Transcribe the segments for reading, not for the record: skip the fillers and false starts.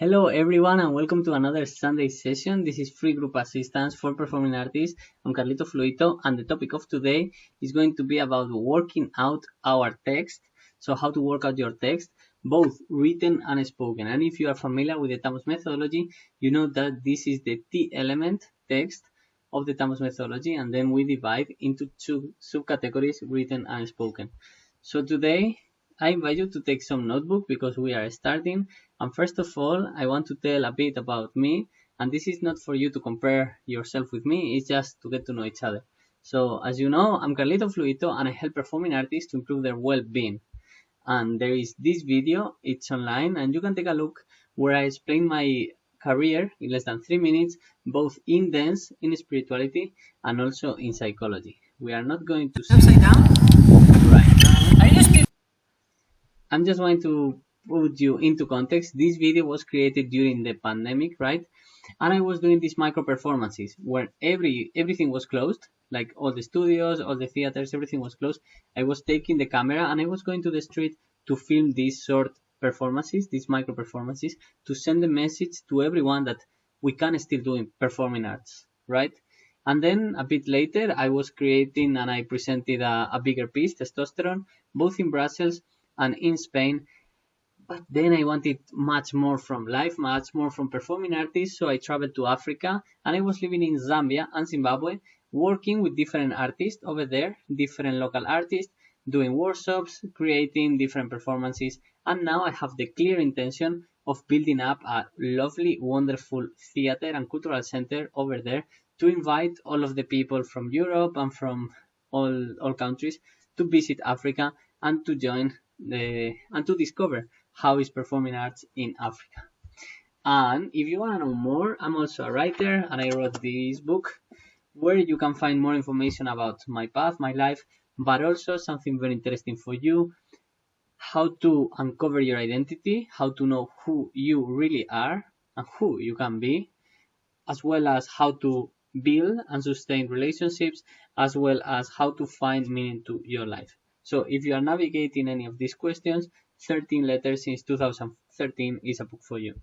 Hello everyone and welcome to another Sunday session. This is Free Group Assistance for Performing Artists. I'm Carlito Fluito and the topic of today is going to be about working out our text. So how to work out your text, both written and spoken. And if you are familiar with the Tamus methodology, you know that this is the T element text of the Tamus methodology, and then we divide into two subcategories, written and spoken. So today I invite you to take some notebook because we are starting. And first of all, I want to tell a bit about me. And this is not for you to compare yourself with me, it's just to get to know each other. So, as you know, I'm Carlito Fluito and I help performing artists to improve their well-being. And there is this video, it's online, and you can take a look where I explain my career in less than 3 minutes, both in dance, in spirituality, and also in psychology. We are not going to see Upside down? right now. Are you just I'm just going to put you into context. This video was created during the pandemic, right? And I was doing these micro performances where everything was closed, like all the studios, all the theaters, everything was closed. I was taking the camera and I was going to the street to film these short performances, these micro performances, to send a message to everyone that we can still do performing arts, right? And then a bit later, I was creating and I presented a bigger piece, Testosterone, both in Brussels and in Spain. But then I wanted much more from life, much more from performing artists, so I traveled to Africa and I was living in Zambia and Zimbabwe, working with different artists over there, different local artists, doing workshops, creating different performances, and now I have the clear intention of building up a lovely, wonderful theater and cultural center over there to invite all of the people from Europe and from all countries to visit Africa and to join and to discover how is performing arts in Africa. And if you want to know more, I'm also a writer and I wrote this book where you can find more information about my path, my life, but also something very interesting for you, how to uncover your identity, how to know who you really are and who you can be, as well as how to build and sustain relationships, as well as how to find meaning to your life. So if you are navigating any of these questions, 13 Letters since 2013 is a book for you.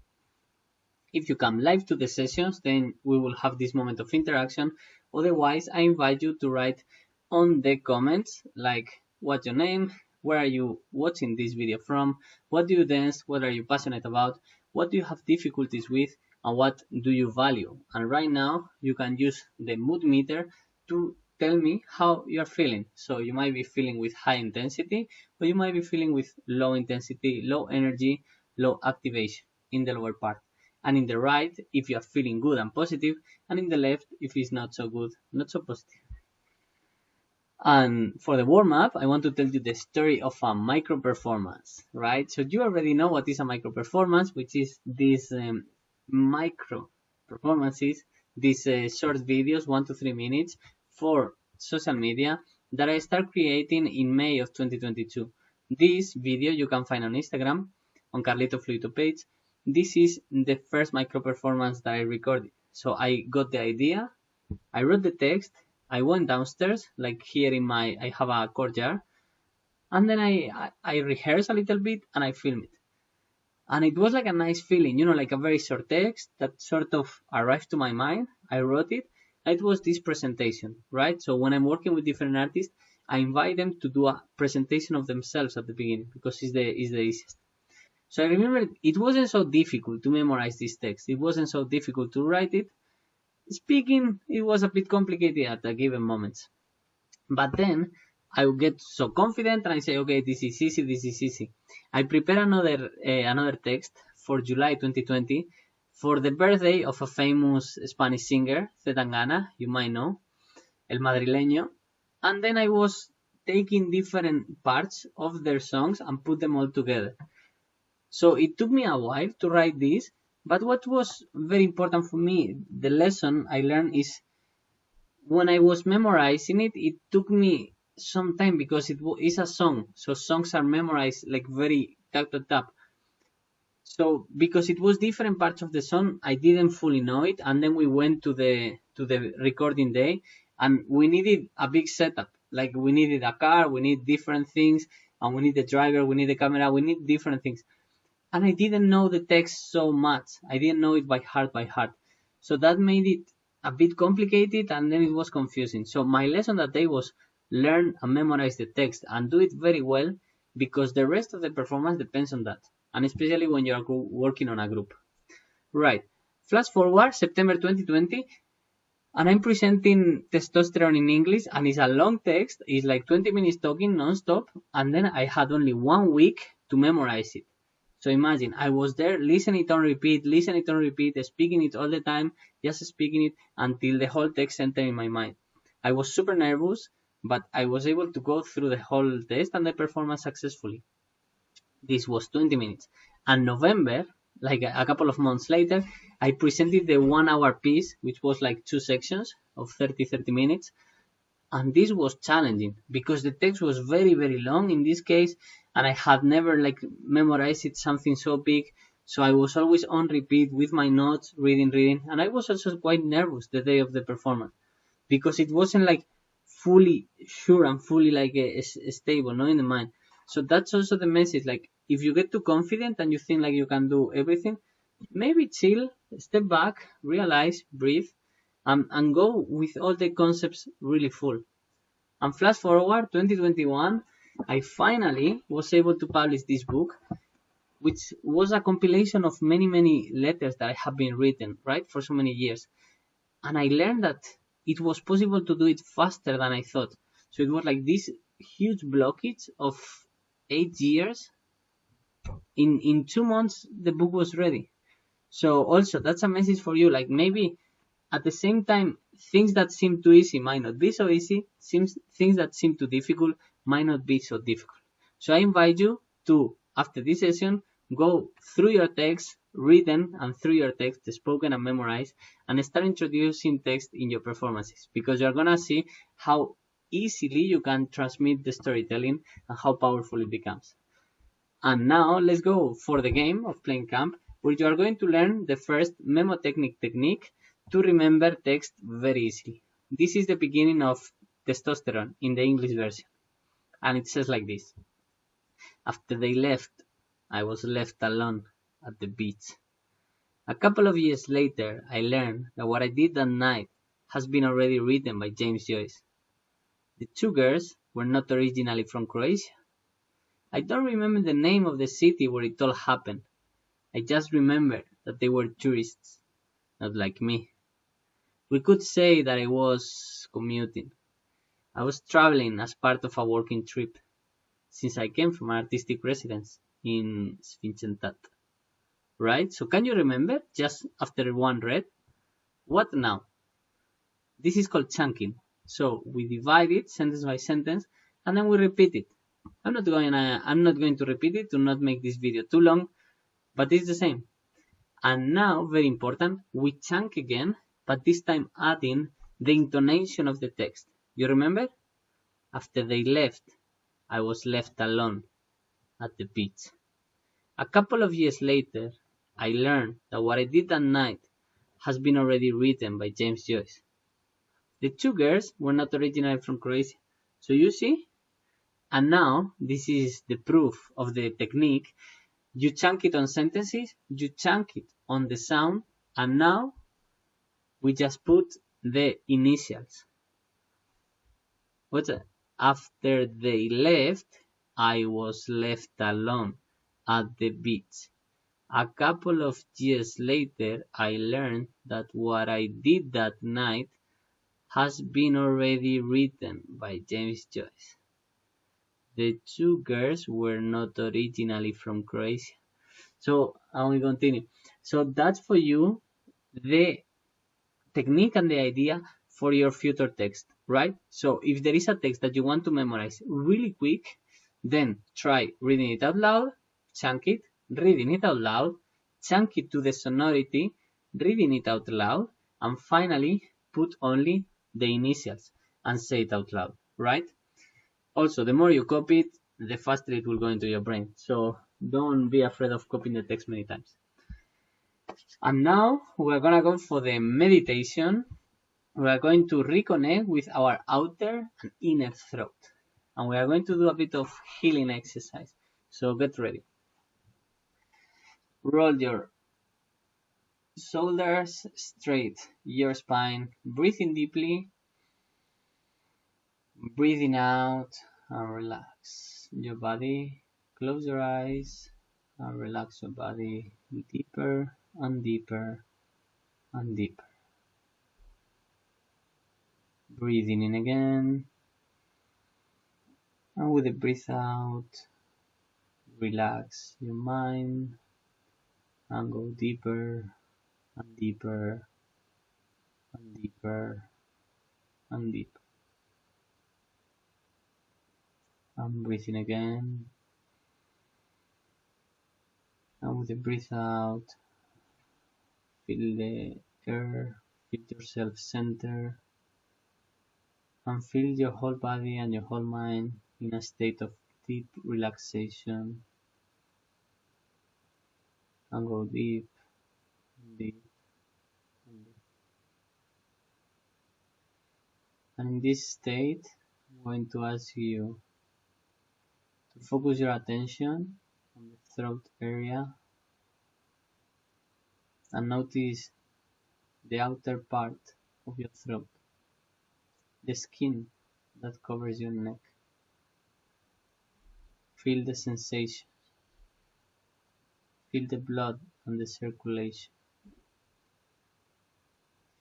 If you come live to the sessions, then we will have this moment of interaction. Otherwise, I invite you to write on the comments, like what's your name, where are you watching this video from, what do you dance, what are you passionate about, what do you have difficulties with, and what do you value. And right now, you can use the mood meter to tell me how you're feeling. So you might be feeling with high intensity, or you might be feeling with low intensity, low energy, low activation in the lower part. And in the right, if you are feeling good and positive, and in the left, if it's not so good, not so positive. And for the warm-up, I want to tell you the story of a micro performance, right? So you already know what is a micro performance, which is these micro performances, these short videos, 1 to 3 minutes for social media that I start creating in May of 2022. This video you can find on Instagram, on Carlito Fluito page. This is the first micro performance that I recorded. So I got the idea, I wrote the text, I went downstairs, like here in I have a courtyard, and then I rehearsed a little bit and I filmed it. And it was like a nice feeling, you know, like a very short text that sort of arrived to my mind. I wrote it. It was this presentation, right? So when I'm working with different artists, I invite them to do a presentation of themselves at the beginning because it's the easiest. So I remember it wasn't so difficult to memorize this text. It wasn't so difficult to write it. Speaking, it was a bit complicated at a given moment. But then I would get so confident and I say, okay, this is easy, this is easy. I prepare another text for July 2020 for the birthday of a famous Spanish singer, Zetangana, you might know, El Madrileño. And then I was taking different parts of their songs and put them all together. So it took me a while to write this, but what was very important for me, the lesson I learned is when I was memorizing it, it took me some time because it is a song. So songs are memorized like very tap tap tap. So because it was different parts of the song, I didn't fully know it, and then we went to the recording day, and we needed a big setup. Like we needed a car, we need different things, and we need the driver, we need the camera, we need different things. and I didn't know the text so much. I didn't know it by heart. So that made it a bit complicated, and then it was confusing. So my lesson that day was learn and memorize the text and do it very well, because the rest of the performance depends on that, and especially when you are working on a group. Right. Flash forward September 2020, and I'm presenting testosterone in English, and it's a long text. It's like 20 minutes talking non-stop, and then I had only 1 week to memorize it. So imagine, I was there listening it on repeat, speaking it all the time, just speaking it until the whole text entered in my mind. I was super nervous, but I was able to go through the whole test and the performance successfully. This was 20 minutes. And November, like a couple of months later, I presented the 1 hour piece, which was like 2 sections of 30 minutes. And this was challenging because the text was very, very long in this case, and I had never like memorized it, something so big. So I was always on repeat with my notes, reading, and I was also quite nervous the day of the performance because it wasn't like fully sure and fully like stable, no, in the mind. So that's also the message. Like if you get too confident and you think like you can do everything, maybe chill, step back, realize, breathe, and go with all the concepts really full. And flash forward 2021, I finally was able to publish this book, which was a compilation of many, many letters that I have been written, right, for so many years. And I learned that it was possible to do it faster than I thought. So it was like this huge blockage of 8 years. In 2 months, the book was ready. So also, that's a message for you. Like maybe at the same time, things that seem too easy might not be so easy. Things that seem too difficult might not be so difficult. So I invite you to, after this session, go through your text, read them, and through your text, the spoken and memorized, and start introducing text in your performances, because you're gonna see how easily you can transmit the storytelling and how powerful it becomes. And now let's go for the game of playing camp, where you are going to learn the first mnemotechnic technique to remember text very easily. This is the beginning of testosterone in the English version. And it says like this. After they left, I was left alone at the beach. A couple of years later, I learned that what I did that night has been already written by James Joyce. The two girls were not originally from Croatia. I don't remember the name of the city where it all happened. I just remember that they were tourists, not like me. We could say that I was commuting. I was traveling as part of a working trip, since I came from an artistic residence in Svinchentat. Right? So can you remember, just after one read? What now? This is called chunking. So we divide it sentence by sentence, and then we repeat it. I'm not going to repeat it to not make this video too long, but it's the same. And now, very important, we chunk again, but this time adding the intonation of the text. You remember? After they left, I was left alone at the beach. A couple of years later, I learned that what I did that night has been already written by James Joyce. The two girls were not originally from Croatia. So you see? And now, this is the proof of the technique. You chunk it on sentences, you chunk it on the sound, and now we just put the initials. What's that? After they left, I was left alone at the beach. A couple of years later, I learned that what I did that night has been already written by James Joyce. The two girls were not originally from Croatia. So I will continue. So that's for you the technique and the idea for your future text, right? So if there is a text that you want to memorize really quick, then try reading it out loud, chunk it, reading it out loud, chunk it to the sonority, reading it out loud, and finally put only the initials and say it out loud, right? Also, the more you copy it, the faster it will go into your brain. So don't be afraid of copying the text many times. And now we're gonna go for the meditation. We are going to reconnect with our outer and inner throat. And we are going to do a bit of healing exercise. So get ready. Roll your shoulders straight, your spine. Breathe in deeply, breathing out and relax your body. Close your eyes and relax your body deeper and deeper and deeper. Breathing in again, and with the breath out, relax your mind and go deeper and deeper and deeper and deeper. And breathing again, and with the breath out, feel the air, feel yourself center, and feel your whole body and your whole mind in a state of deep relaxation, and go deep, deep, and deep. And in this state, I'm going to ask you to focus your attention on the throat area and notice the outer part of your throat, the skin that covers your neck. Feel the sensation, feel the blood and the circulation.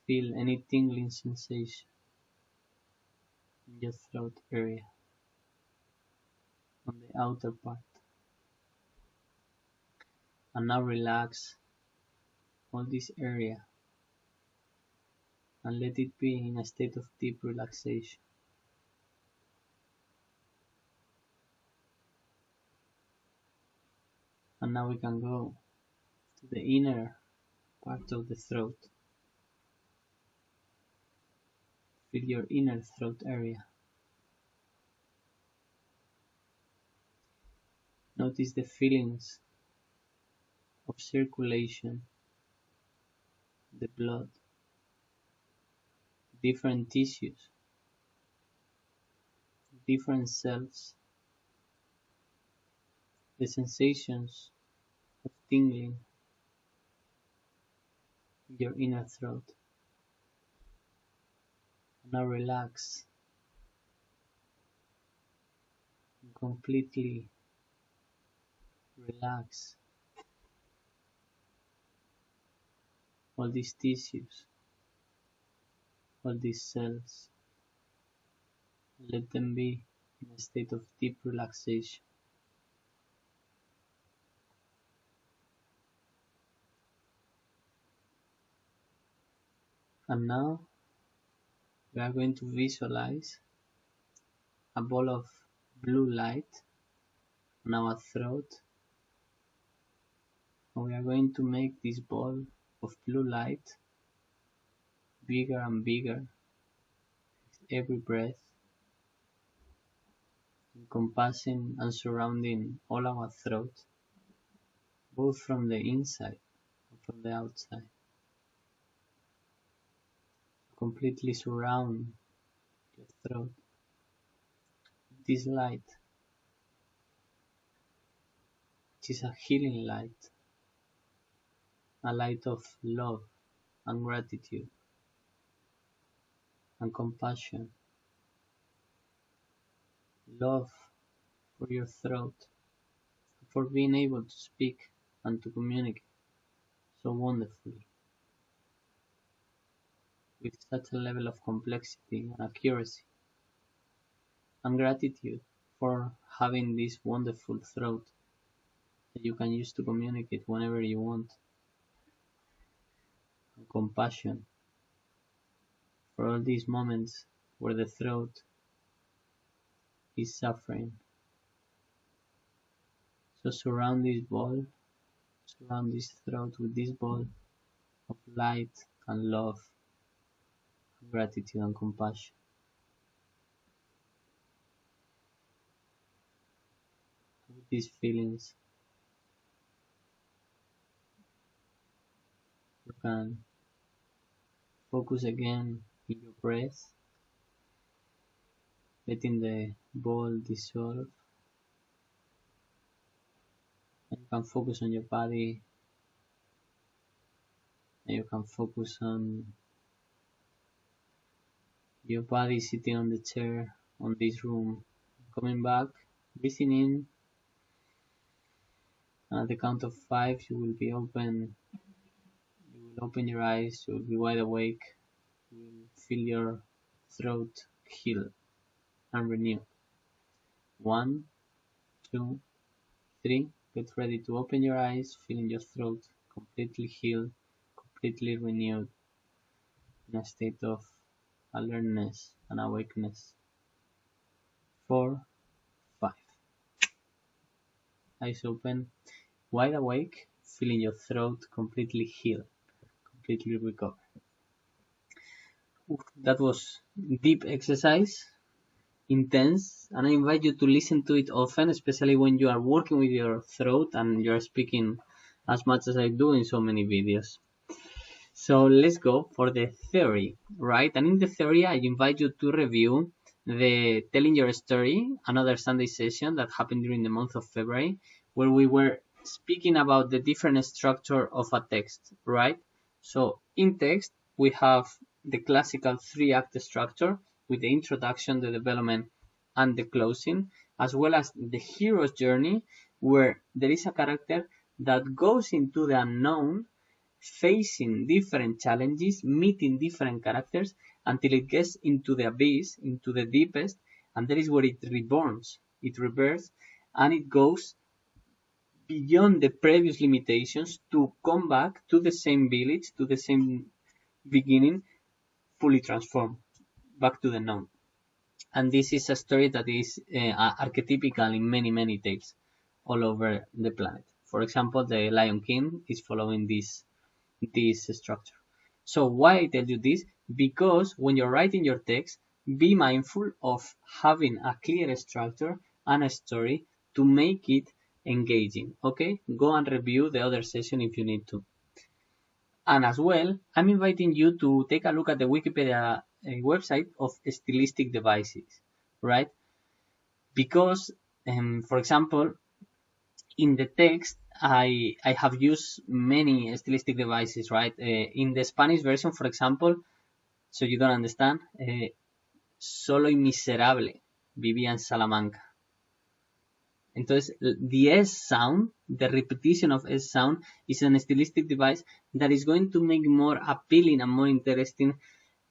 Feel any tingling sensation in your throat area, on the outer part. And now relax all this area and let it be in a state of deep relaxation. And now we can go to the inner part of the throat. Feel your inner throat area. Notice the feelings of circulation, the blood, different tissues, different cells, the sensations of tingling in your inner throat. And now relax and completely relax all these tissues, all these cells. Let them be in a state of deep relaxation. And now we are going to visualize a ball of blue light on our throat. And we are going to make this ball of blue light bigger and bigger with every breath, encompassing and surrounding all our throat, both from the inside and from the outside. Completely surround your throat with this light, which is a healing light, a light of love and gratitude and compassion. Love for your throat, for being able to speak and to communicate so wonderfully, with such a level of complexity and accuracy, and gratitude for having this wonderful throat that you can use to communicate whenever you want, and compassion for all these moments where the throat is suffering. So surround this ball, surround this throat with this ball of light and love, gratitude and compassion. With these feelings, you can focus again in your breath, letting the ball dissolve. And you can focus on your body And you can focus on your body sitting on the chair on this room. Coming back, breathing in. At the count of 5, you will open your eyes, you will be wide awake, you will feel your throat heal and renew. 1, 2, 3. Get ready to open your eyes, feeling your throat completely healed, completely renewed, in a state of alertness and awakeness. 4, 5. Eyes open, wide awake, feeling your throat completely healed, completely recovered. That was deep exercise, intense, and I invite you to listen to it often, especially when you are working with your throat and you're speaking as much as I do in so many videos. So let's go for the theory, right? And in the theory, I invite you to review the Telling Your Story, another Sunday session that happened during the month of February, where we were speaking about the different structure of a text, right? So in text, we have the classical 3-act structure with the introduction, the development, and the closing, as well as the hero's journey, where there is a character that goes into the unknown, facing different challenges, meeting different characters, until it gets into the abyss, into the deepest, and that is where it reborns, it rebirths, and it goes beyond the previous limitations to come back to the same village, to the same beginning, fully transformed, back to the known. And this is a story that is archetypical in many, many tales all over the planet. For example, the Lion King is following this structure. So why I tell you this? Because when you're writing your text, be mindful of having a clear structure and a story to make it engaging. Okay, go and review the other session if you need to. And as well, I'm inviting you to take a look at the Wikipedia website of stylistic devices, right? Because, for example, in the text, I have used many stylistic devices, right? In the Spanish version, for example, so you don't understand, solo y miserable vivía en Salamanca. Entonces, the S sound, the repetition of S sound, is an stylistic device that is going to make more appealing and more interesting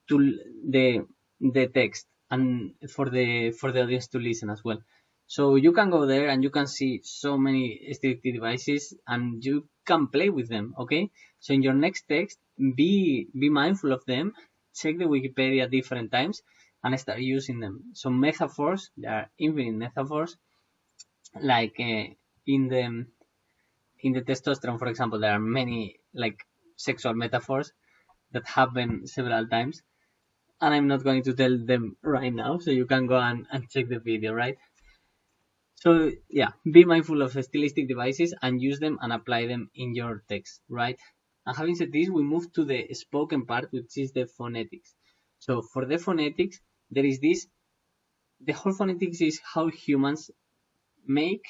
to the text and for the audience to listen as well. So you can go there and you can see so many stylistic devices and you can play with them, okay? So in your next text, be mindful of them, check the Wikipedia different times and start using them. So metaphors, there are infinite metaphors, like in the testosterone, for example, there are many like sexual metaphors that happen several times. And I'm not going to tell them right now, so you can go and check the video, right? So yeah, be mindful of stylistic devices and use them and apply them in your text, right? And having said this, we move to the spoken part, which is the phonetics. So for the phonetics, there is this, the whole phonetics is how humans make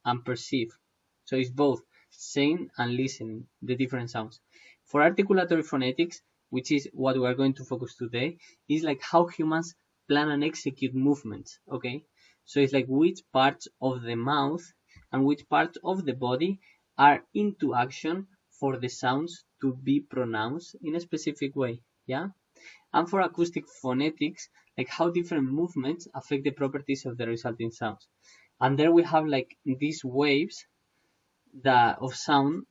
and perceive. So it's both saying and listening, the different sounds. For articulatory phonetics, which is what we are going to focus today, is like how humans plan and execute movements, okay? So it's like which parts of the mouth and which parts of the body are into action for the sounds to be pronounced in a specific way, yeah? And for acoustic phonetics, like how different movements affect the properties of the resulting sounds. And there we have like these waves of sound.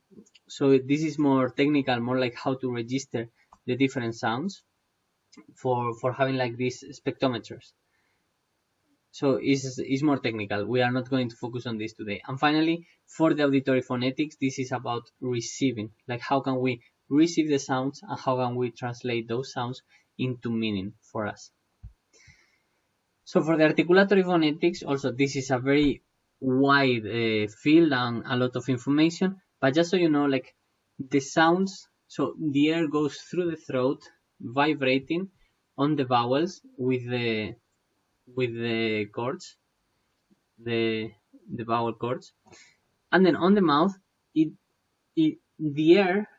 So this is more technical, more like how to register the different sounds for having like these spectrometers. So it's more technical. We are not going to focus on this today. And finally, for the auditory phonetics, this is about receiving. Like how can we receive the sounds and how can we translate those sounds into meaning for us. So for the articulatory phonetics, also this is a very wide field and a lot of information. But just so you know, like the sounds, so the air goes through the throat, vibrating on the vowels with the chords, the vowel chords, and then on the mouth, the air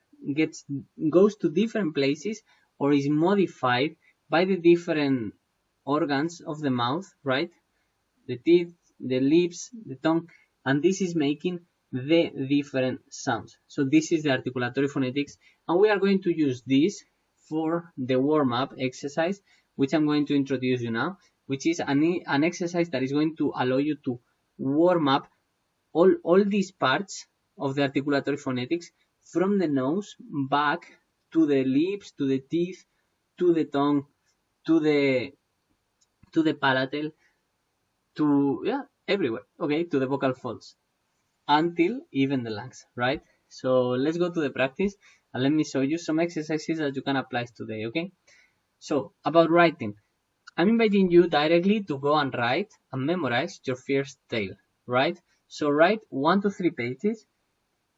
goes to different places or is modified by the different organs of the mouth, right? The teeth, the lips, the tongue, and this is making the different sounds. So this is the articulatory phonetics, and we are going to use this for the warm-up exercise, which I'm going to introduce you now, which is an exercise that is going to allow you to warm up all these parts of the articulatory phonetics from the nose back to the lips, to the teeth, to the tongue, to the palatal, to everywhere, okay, to the vocal folds until even the lungs, right? So let's go to the practice and let me show you some exercises that you can apply today, okay? So about writing, I'm inviting you directly to go and write and memorize your first tale, right? So write 1 to 3 pages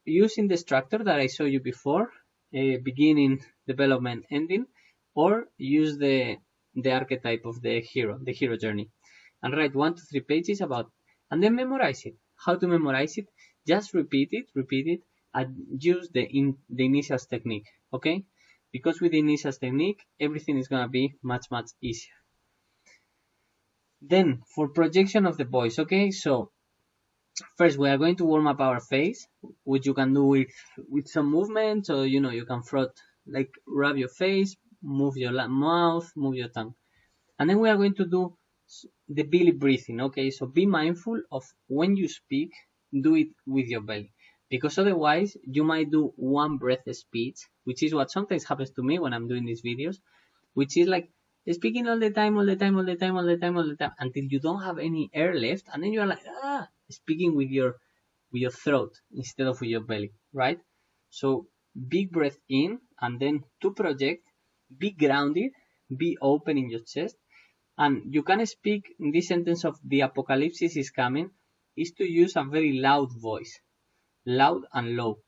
using the structure that I showed you before, beginning, development, ending, or use the archetype of the hero journey, and write 1 to 3 pages about, and then memorize it. How to memorize it? Just repeat it, and use the initials technique, okay? Because with the initials technique, everything is gonna be much easier. Then for projection of the voice, okay? So first we are going to warm up our face, which you can do with some movements, or you can like rub your face, move your mouth, move your tongue, and then we are going to do the belly breathing, okay? So be mindful of when you speak, do it with your belly, because otherwise you might do one breath speech, which is what sometimes happens to me when I'm doing these videos, which is like speaking all the time until you don't have any air left, and then you're like speaking with your throat instead of with your belly, right? So big breath in, and then to project, be grounded, be open in your chest. And you can speak in this sentence of the apocalypse is coming, is to use a very loud voice, loud and low.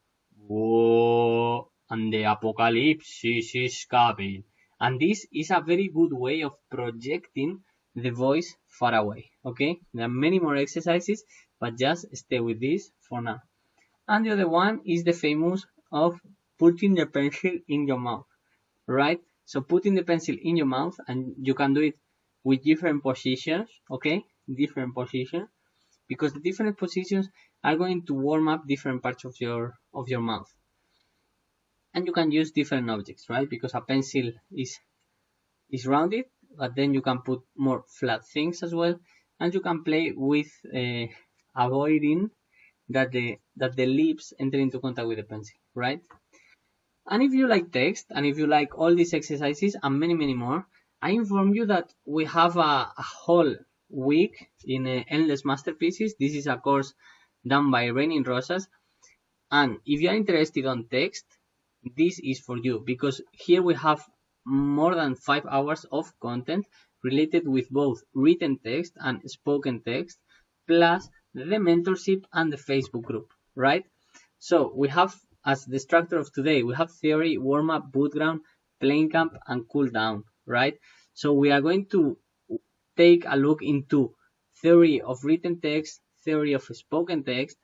Whoa, and the apocalypse is coming. And this is a very good way of projecting the voice far away, okay? There are many more exercises, but just stay with this for now. And the other one is the famous of putting the pencil in your mouth, right? So putting the pencil in your mouth, and you can do it with different positions, okay? Different positions, because the different positions are going to warm up different parts of your mouth. And you can use different objects, right? Because a pencil is rounded, but then you can put more flat things as well, and you can play with avoiding that the lips enter into contact with the pencil, right? And if you like text, and if you like all these exercises and many more, I inform you that we have a whole week in Endless Masterpieces. This is a course done by Raining Rosas, and if you are interested on text, this is for you, because here we have more than 5 hours of content related with both written text and spoken text, plus the mentorship and the Facebook group, right? So we have, as the structure of today, we have theory, warm-up, bootground, playing camp, and cool down, right? So we are going to take a look into theory of written text, theory of spoken text,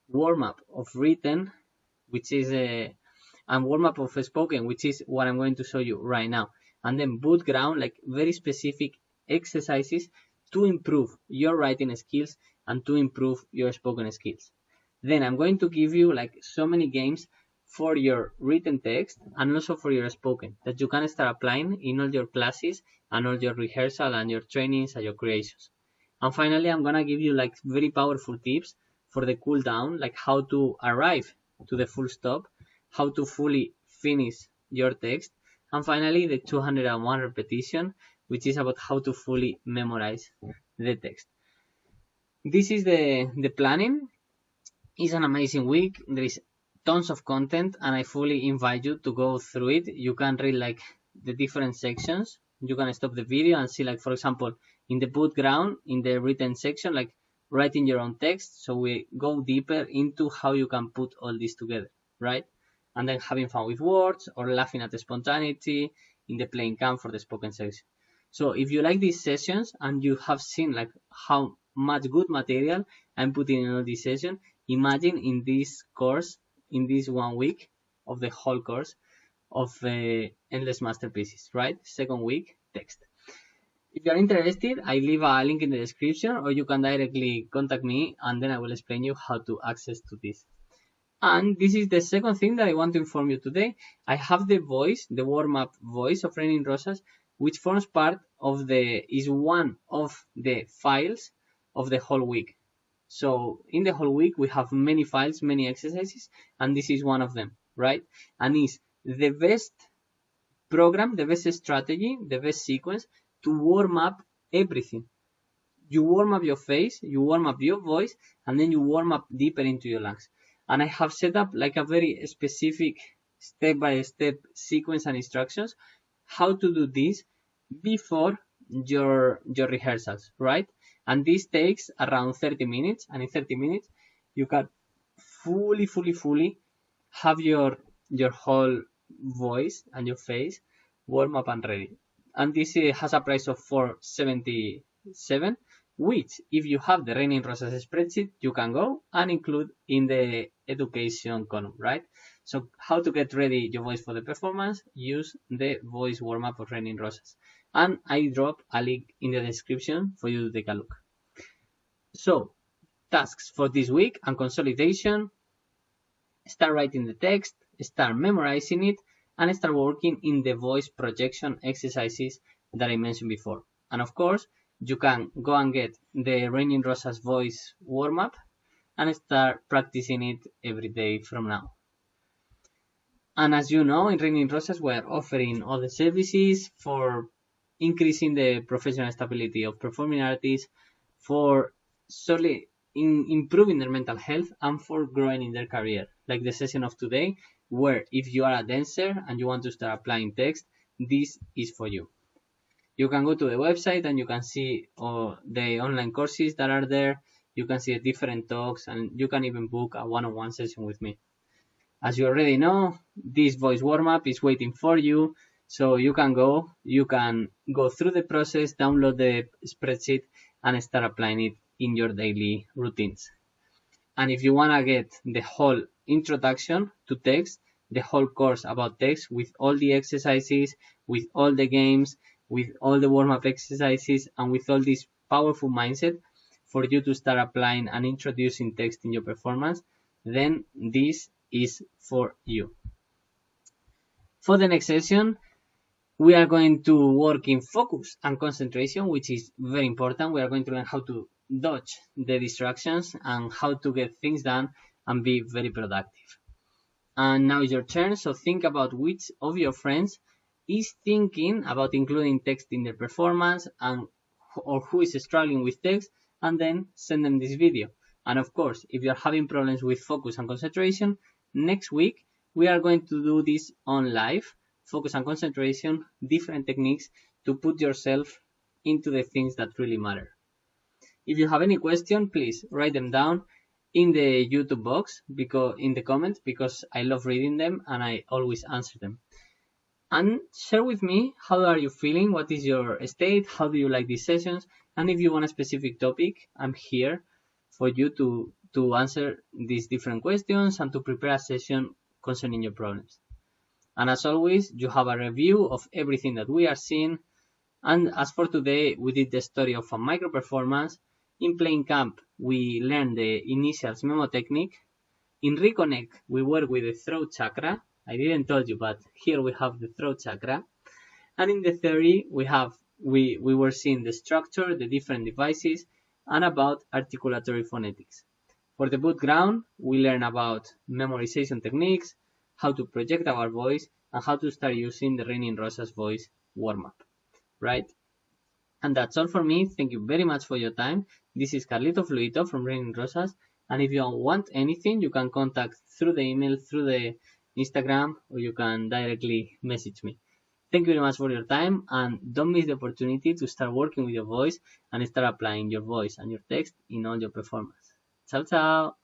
warm-up of written, which is and warm-up of spoken, which is what I'm going to show you right now. And then boot ground, like very specific exercises to improve your writing skills and to improve your spoken skills. Then I'm going to give you like so many games for your written text and also for your spoken that you can start applying in all your classes and all your rehearsal and your trainings and your creations. And finally, I'm gonna give you like very powerful tips for the cool down, like how to arrive to the full stop, how to fully finish your text, and finally the 201 repetition, which is about how to fully memorize the text. This is the planning. It's an amazing week. There is tons of content, and I fully invite you to go through it. You can read like the different sections. You can stop the video and see, like, for example, in the boot ground, in the written section, like writing your own text. So we go deeper into how you can put all this together, right? And then having fun with words or laughing at the spontaneity in the playing camp for the spoken section. So if you like these sessions and you have seen like how much good material I'm putting in all these sessions, imagine in this course, in this 1 week of the whole course of Endless Masterpieces, right? Second week, text. If you're interested, I leave a link in the description, or you can directly contact me and then I will explain you how to access to this. And this is the second thing that I want to inform you today. I have the voice, the warm-up voice of Raining Rosas, which forms part of is one of the files of the whole week. So in the whole week, we have many files, many exercises, and this is one of them, right? And it's the best program, the best strategy, the best sequence to warm up everything. You warm up your face, you warm up your voice, and then you warm up deeper into your lungs. And I have set up like a very specific step-by-step sequence and instructions how to do this before your rehearsals, right? And this takes around 30 minutes, and in 30 minutes you can fully have your whole voice and your face warm up and ready. And this has a price of $477, which if you have the Raining Rosas spreadsheet, you can go and include in the education column, right? So how to get ready your voice for the performance? Use the voice warm-up of Raining Rosas. And I drop a link in the description for you to take a look. So, tasks for this week and consolidation. Start writing the text, start memorizing it, and start working in the voice projection exercises that I mentioned before. And of course, you can go and get the Raining Rosas voice warm-up and start practicing it every day from now. And as you know, in Raining Rosas, we're offering all the services for increasing the professional stability of performing artists, for solely improving their mental health, and for growing in their career. Like the session of today, where if you are a dancer and you want to start applying text, this is for you. You can go to the website and you can see the online courses that are there. You can see the different talks, and you can even book a one-on-one session with me. As you already know, this voice warm-up is waiting for you. So you can go through the process, download the spreadsheet, and start applying it in your daily routines. And if you want to get the whole introduction to text, the whole course about text with all the exercises, with all the games, with all the warm-up exercises, and with all this powerful mindset for you to start applying and introducing text in your performance, then this is for you. For the next session, we are going to work in focus and concentration, which is very important. We are going to learn how to dodge the distractions and how to get things done and be very productive. And now is your turn, so think about which of your friends is thinking about including text in their performance, or who is struggling with text, and then send them this video. And of course, if you're having problems with focus and concentration, next week we are going to do this on live, focus and concentration, different techniques to put yourself into the things that really matter. If you have any question, please write them down in the YouTube box, in the comments, because I love reading them and I always answer them. And share with me, how are you feeling? What is your state? How do you like these sessions? And if you want a specific topic, I'm here for you to answer these different questions and to prepare a session concerning your problems. And as always, you have a review of everything that we are seeing. And as for today, we did the story of a micro performance. In playing camp, we learned the initials memo technique. In Reconnect, we work with the throat chakra. I didn't tell you, but here we have the throat chakra. And in the theory, we were seeing the structure, the different devices, and about articulatory phonetics. For the boot ground, we learn about memorization techniques, how to project our voice, and how to start using the Raining Rosas voice warm-up, right? And that's all for me. Thank you very much for your time. This is Carlito Fluito from Raining Rosas. And if you want anything, you can contact through the email, through the Instagram, or you can directly message me. Thank you very much for your time, and don't miss the opportunity to start working with your voice and start applying your voice and your text in all your performance. Ciao, ciao!